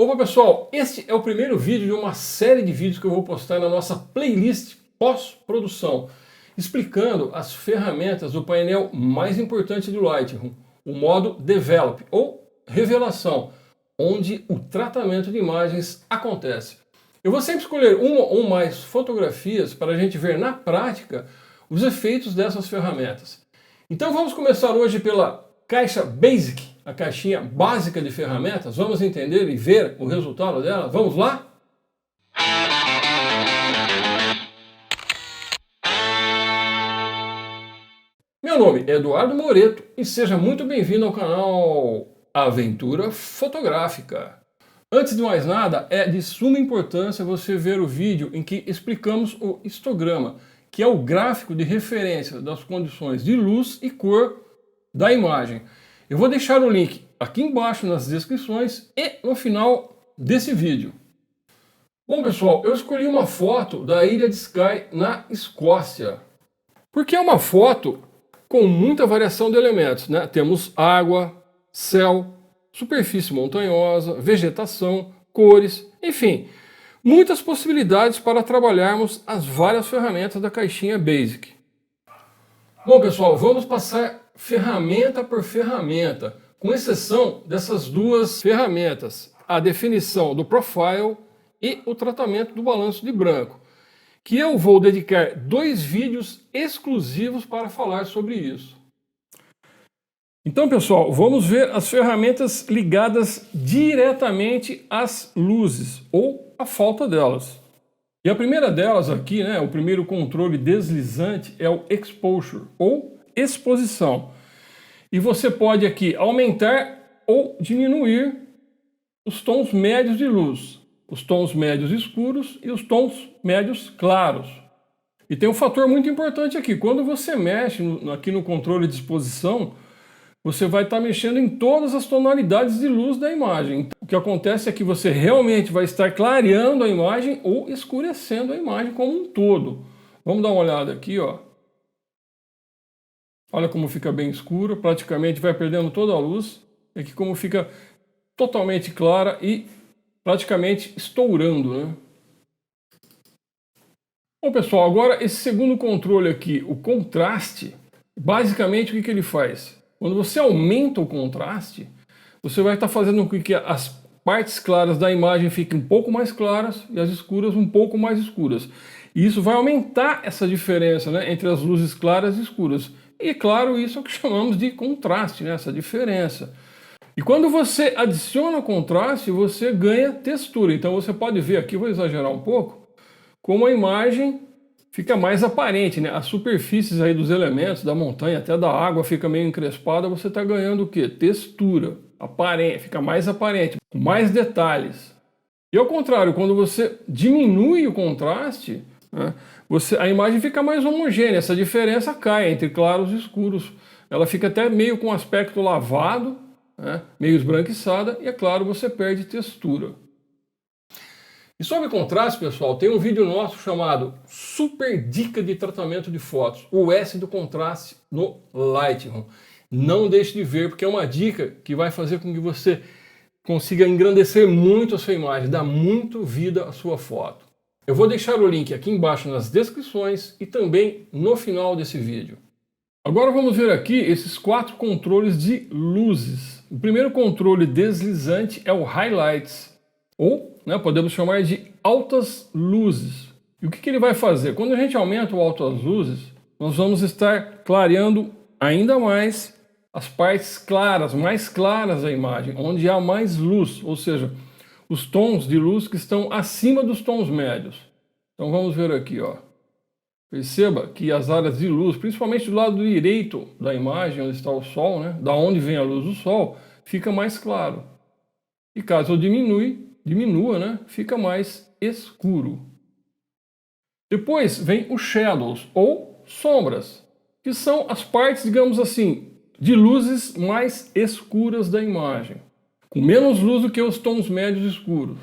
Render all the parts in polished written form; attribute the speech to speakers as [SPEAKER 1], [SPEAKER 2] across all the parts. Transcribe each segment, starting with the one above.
[SPEAKER 1] Opa pessoal, este é o primeiro vídeo de uma série de vídeos que eu vou postar na nossa playlist pós-produção, explicando as ferramentas do painel mais importante do Lightroom, o modo Develop ou Revelação, onde o tratamento de imagens acontece. Eu vou sempre escolher uma ou mais fotografias para a gente ver na prática os efeitos dessas ferramentas. Então vamos começar hoje pela caixa Basic, a caixinha básica de ferramentas. Vamos entender e ver o resultado dela? Vamos lá? Meu nome é Eduardo Moreto e seja muito bem-vindo ao canal Aventura Fotográfica. Antes de mais nada, é de suma importância você ver o vídeo em que explicamos o histograma, que é o gráfico de referência das condições de luz e cor da imagem. Eu vou deixar o link aqui embaixo nas descrições e no final desse vídeo. Bom pessoal, eu escolhi uma foto da ilha de Skye na Escócia, porque é uma foto com muita variação de elementos, né? Temos água, céu, superfície montanhosa, vegetação, cores, enfim, muitas possibilidades para trabalharmos as várias ferramentas da caixinha Basic. Bom pessoal, vamos passar ferramenta por ferramenta, com exceção dessas duas ferramentas, a definição do profile e o tratamento do balanço de branco, que eu vou dedicar 2 vídeos exclusivos para falar sobre isso. Então pessoal, vamos ver as ferramentas ligadas diretamente às luzes, ou a falta delas. E a primeira delas aqui, né, o primeiro controle deslizante é o Exposure, ou exposição. E você pode aqui aumentar ou diminuir os tons médios de luz, os tons médios escuros e os tons médios claros. E tem um fator muito importante aqui, quando você mexe aqui no controle de exposição, você vai estar mexendo em todas as tonalidades de luz da imagem. Então, o que acontece é que você realmente vai estar clareando a imagem ou escurecendo a imagem como um todo. Vamos dar uma olhada aqui, ó. Olha como fica bem escuro, praticamente vai perdendo toda a luz. Aqui como fica totalmente clara e praticamente estourando, né? Bom pessoal, agora esse segundo controle aqui, o contraste, basicamente o que ele faz? Quando você aumenta o contraste, você vai estar fazendo com que as partes claras da imagem fiquem um pouco mais claras e as escuras um pouco mais escuras. E isso vai aumentar essa diferença, né, entre as luzes claras e escuras. E claro, isso é o que chamamos de contraste, né, essa diferença. E quando você adiciona contraste, você ganha textura. Então você pode ver aqui, vou exagerar um pouco, como a imagem fica mais aparente, né? As superfícies aí dos elementos, da montanha, até da água, fica meio encrespada, você está ganhando o quê? Textura, aparente, fica mais aparente, com mais detalhes. E ao contrário, quando você diminui o contraste, né, a imagem fica mais homogênea, essa diferença cai entre claros e escuros. Ela fica até meio com aspecto lavado, né, meio esbranquiçada, e é claro, você perde textura. E sobre contraste, pessoal, tem um vídeo nosso chamado Super Dica de Tratamento de Fotos, o S do contraste no Lightroom. Não deixe de ver, porque é uma dica que vai fazer com que você consiga engrandecer muito a sua imagem, dar muito vida à sua foto. Eu vou deixar o link aqui embaixo nas descrições e também no final desse vídeo. Agora vamos ver aqui esses 4 controles de luzes. O primeiro controle deslizante é o Highlights, ou podemos chamar de altas luzes. E o que ele vai fazer? Quando a gente aumenta o altas luzes, nós vamos estar clareando ainda mais as partes claras, mais claras da imagem, onde há mais luz, ou seja, os tons de luz que estão acima dos tons médios. Então vamos ver aqui, ó. Perceba que as áreas de luz, principalmente do lado direito da imagem, onde está o sol, né, da onde vem a luz do sol, fica mais claro. E caso eu diminua, né, fica mais escuro. Depois vem os shadows, ou sombras, que são as partes, digamos assim, de luzes mais escuras da imagem, com menos luz do que os tons médios escuros.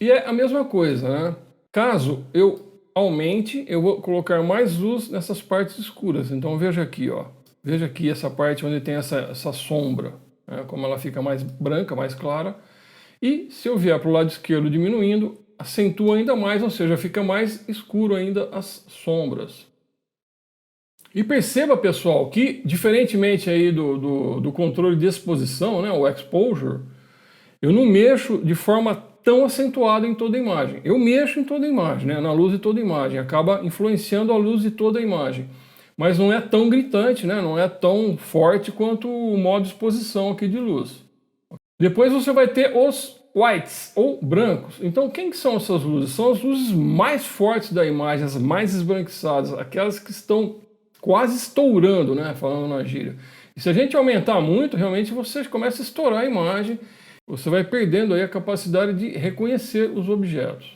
[SPEAKER 1] E é a mesma coisa, né? Caso eu aumente, eu vou colocar mais luz nessas partes escuras. Então veja aqui, ó. Veja aqui essa parte onde tem essa sombra, né? Como ela fica mais branca, mais clara. E se eu vier para o lado esquerdo diminuindo, acentua ainda mais, ou seja, fica mais escuro ainda as sombras. E perceba, pessoal, que diferentemente aí do controle de exposição, né, o exposure, eu não mexo de forma tão acentuada em toda a imagem. Eu mexo em toda a imagem, né, na luz de toda a imagem, acaba influenciando a luz de toda a imagem. Mas não é tão gritante, né, não é tão forte quanto o modo de exposição aqui de luz. Depois você vai ter os whites, ou brancos. Então quem que são essas luzes? São as luzes mais fortes da imagem, as mais esbranquiçadas, aquelas que estão quase estourando, né, falando na gíria. E se a gente aumentar muito, realmente você começa a estourar a imagem, você vai perdendo aí a capacidade de reconhecer os objetos.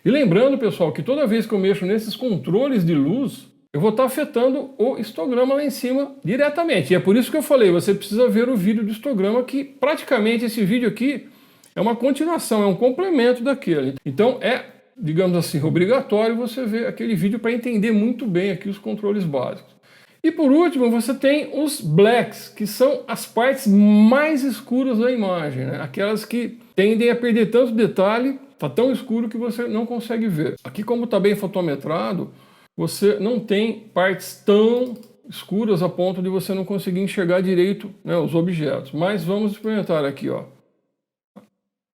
[SPEAKER 1] E lembrando, pessoal, que toda vez que eu mexo nesses controles de luz, eu vou estar afetando o histograma lá em cima diretamente. E é por isso que eu falei, você precisa ver o vídeo do histograma, que praticamente esse vídeo aqui é uma continuação, é um complemento daquele. Então é, digamos assim, obrigatório você ver aquele vídeo para entender muito bem aqui os controles básicos. E por último, você tem os blacks, que são as partes mais escuras da imagem, né? Aquelas que tendem a perder tanto detalhe, está tão escuro que você não consegue ver. Aqui, como está bem fotometrado, você não tem partes tão escuras a ponto de você não conseguir enxergar direito, né, os objetos. Mas vamos experimentar aqui, ó.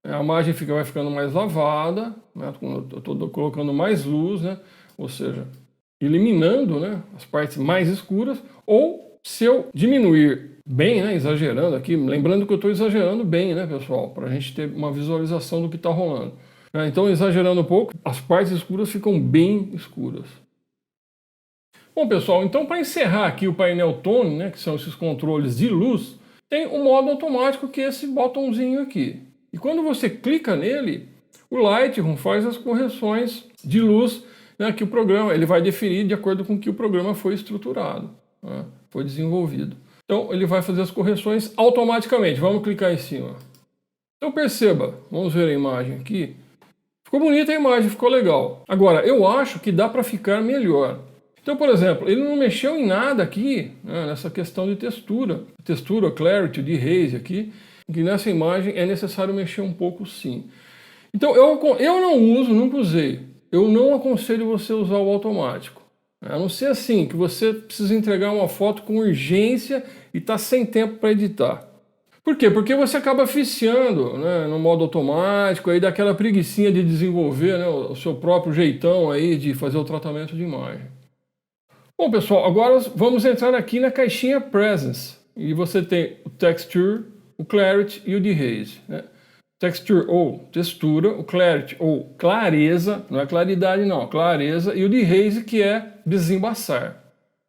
[SPEAKER 1] A imagem vai ficando mais lavada, né? Eu estou colocando mais luz, né? Ou seja, eliminando, né, as partes mais escuras. Ou se eu diminuir bem, né, exagerando aqui, lembrando que eu estou exagerando bem, né, pessoal, para a gente ter uma visualização do que está rolando. Então, exagerando um pouco, as partes escuras ficam bem escuras. Bom, pessoal, então para encerrar aqui o painel Tone, né, que são esses controles de luz, tem o modo automático, que é esse botãozinho aqui. E quando você clica nele, o Lightroom faz as correções de luz, né, que o programa ele vai definir de acordo com que o programa foi estruturado, né, foi desenvolvido. Então ele vai fazer as correções automaticamente. Vamos clicar em cima. Então perceba, vamos ver a imagem aqui. Ficou bonita a imagem, ficou legal. Agora, eu acho que dá para ficar melhor. Então, por exemplo, ele não mexeu em nada aqui, né, nessa questão de textura. Textura, clarity, de haze aqui, que nessa imagem é necessário mexer um pouco sim. Então, eu não uso, nunca usei. Eu não aconselho você usar o automático. A não ser assim, que você precisa entregar uma foto com urgência e está sem tempo para editar. Por quê? Porque você acaba viciando, né, no modo automático, aí dá aquela preguicinha de desenvolver, né, o seu próprio jeitão aí de fazer o tratamento de imagem. Bom, pessoal, agora vamos entrar aqui na caixinha Presence. E você tem o Texture, o Clarity e o Dehaze, né? Texture ou textura, o Clarity ou clareza, não é claridade não, clareza, e o Dehaze, que é desembaçar.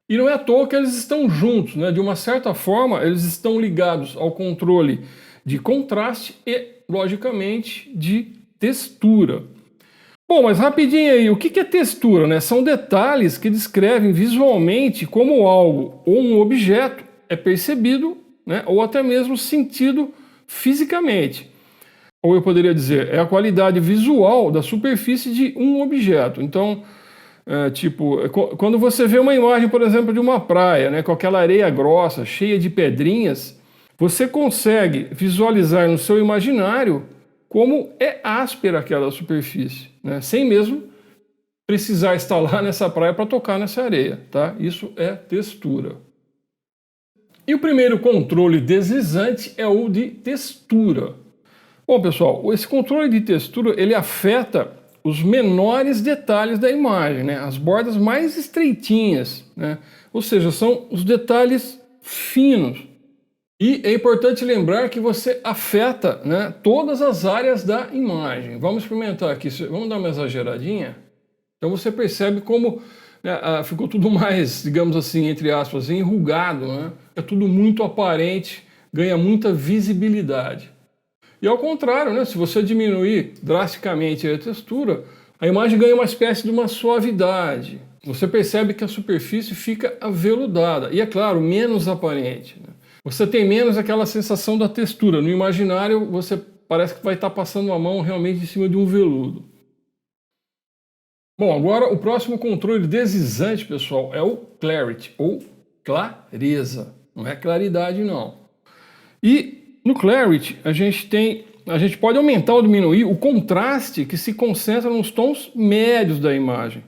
[SPEAKER 1] E não é à toa que eles estão juntos, né? De uma certa forma, eles estão ligados ao controle de contraste e, logicamente, de textura. Bom, mas rapidinho aí, o que é textura, né? São detalhes que descrevem visualmente como algo ou um objeto é percebido, né? Ou até mesmo sentido fisicamente. Ou eu poderia dizer, é a qualidade visual da superfície de um objeto. Então, quando você vê uma imagem, por exemplo, de uma praia, né, com aquela areia grossa, cheia de pedrinhas, você consegue visualizar no seu imaginário como é áspera aquela superfície, né, sem mesmo precisar estar lá nessa praia para tocar nessa areia, tá? Isso é textura. E o primeiro controle deslizante é o de textura. Bom, pessoal, esse controle de textura, ele afeta os menores detalhes da imagem, né? As bordas mais estreitinhas, né? Ou seja, são os detalhes finos. E é importante lembrar que você afeta, né, todas as áreas da imagem. Vamos experimentar aqui, vamos dar uma exageradinha. Então você percebe como, né, ficou tudo mais, digamos assim, entre aspas, enrugado, né? É tudo muito aparente, ganha muita visibilidade. E ao contrário, né, se você diminuir drasticamente a textura, a imagem ganha uma espécie de uma suavidade. Você percebe que a superfície fica aveludada e, é claro, menos aparente, né? Você tem menos aquela sensação da textura. No imaginário, você parece que vai estar passando a mão realmente em cima de um veludo. Bom, agora o próximo controle deslizante, pessoal, é o Clarity, ou clareza. Não é claridade, não. E no Clarity, a gente tem a gente pode aumentar ou diminuir o contraste que se concentra nos tons médios da imagem.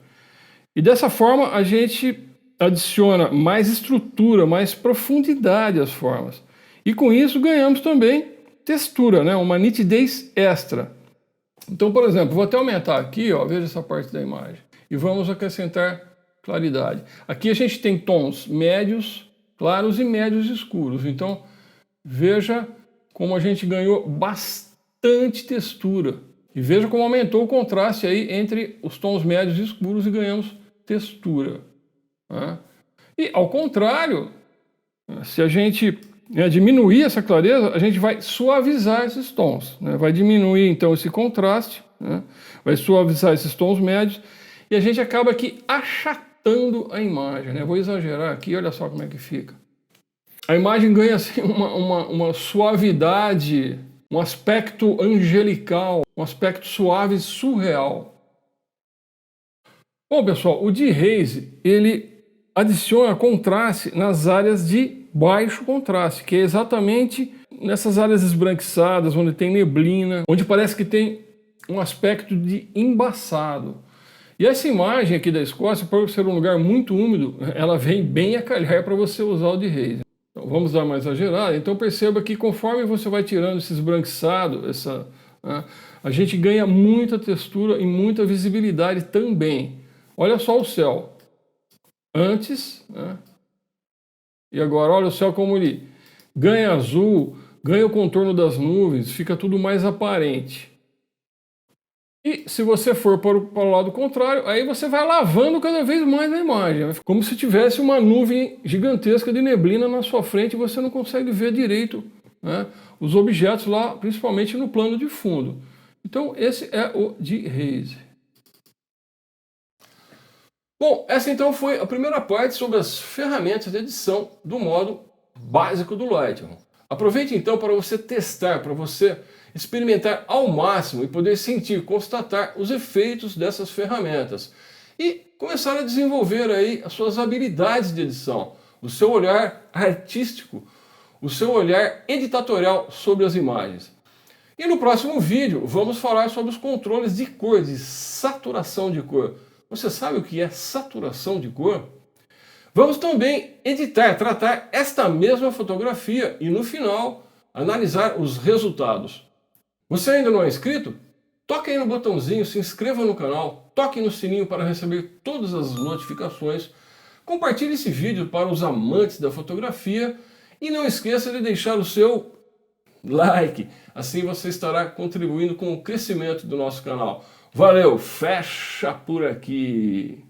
[SPEAKER 1] E dessa forma a gente adiciona mais estrutura, mais profundidade às formas. E com isso ganhamos também textura, né? Uma nitidez extra. Então, por exemplo, vou até aumentar aqui, ó, veja essa parte da imagem. E vamos acrescentar claridade. Aqui a gente tem tons médios, claros e médios escuros. Então, veja como a gente ganhou bastante textura. E veja como aumentou o contraste aí entre os tons médios e escuros e ganhamos textura. Né? E ao contrário, se a gente diminuir essa clareza, a gente vai suavizar esses tons. Né? Vai diminuir então esse contraste, né? Vai suavizar esses tons médios e a gente acaba aqui achatando a imagem. Né? Vou exagerar aqui, olha só como é que fica. A imagem ganha assim, uma suavidade, um aspecto angelical, um aspecto suave e surreal. Bom, pessoal, o D-Haze, ele adiciona contraste nas áreas de baixo contraste, que é exatamente nessas áreas esbranquiçadas, onde tem neblina, onde parece que tem um aspecto de embaçado. E essa imagem aqui da Escócia, por ser um lugar muito úmido, ela vem bem a calhar para você usar o D-Haze. Então, vamos dar uma exagerada. Então perceba que conforme você vai tirando esse esbranquiçado, a gente ganha muita textura e muita visibilidade também. Olha só o céu. Antes, né? E agora olha o céu como ele ganha azul, ganha o contorno das nuvens, fica tudo mais aparente. E se você for para o lado contrário, aí você vai lavando cada vez mais a imagem, como se tivesse uma nuvem gigantesca de neblina na sua frente e você não consegue ver direito, né, os objetos lá, principalmente no plano de fundo. Então esse é o D-Haze. Bom, essa então foi a primeira parte sobre as ferramentas de edição do modo básico do Lightroom. Aproveite então para você testar, para você experimentar ao máximo e poder sentir, constatar os efeitos dessas ferramentas e começar a desenvolver aí as suas habilidades de edição, o seu olhar artístico, o seu olhar editatorial sobre as imagens. E no próximo vídeo vamos falar sobre os controles de cor, de saturação de cor. Você sabe o que é saturação de cor? Vamos também editar, tratar esta mesma fotografia e no final analisar os resultados. Você ainda não é inscrito? Toque aí no botãozinho, se inscreva no canal, toque no sininho para receber todas as notificações, compartilhe esse vídeo para os amantes da fotografia e não esqueça de deixar o seu like, assim você estará contribuindo com o crescimento do nosso canal. Valeu, fecha por aqui!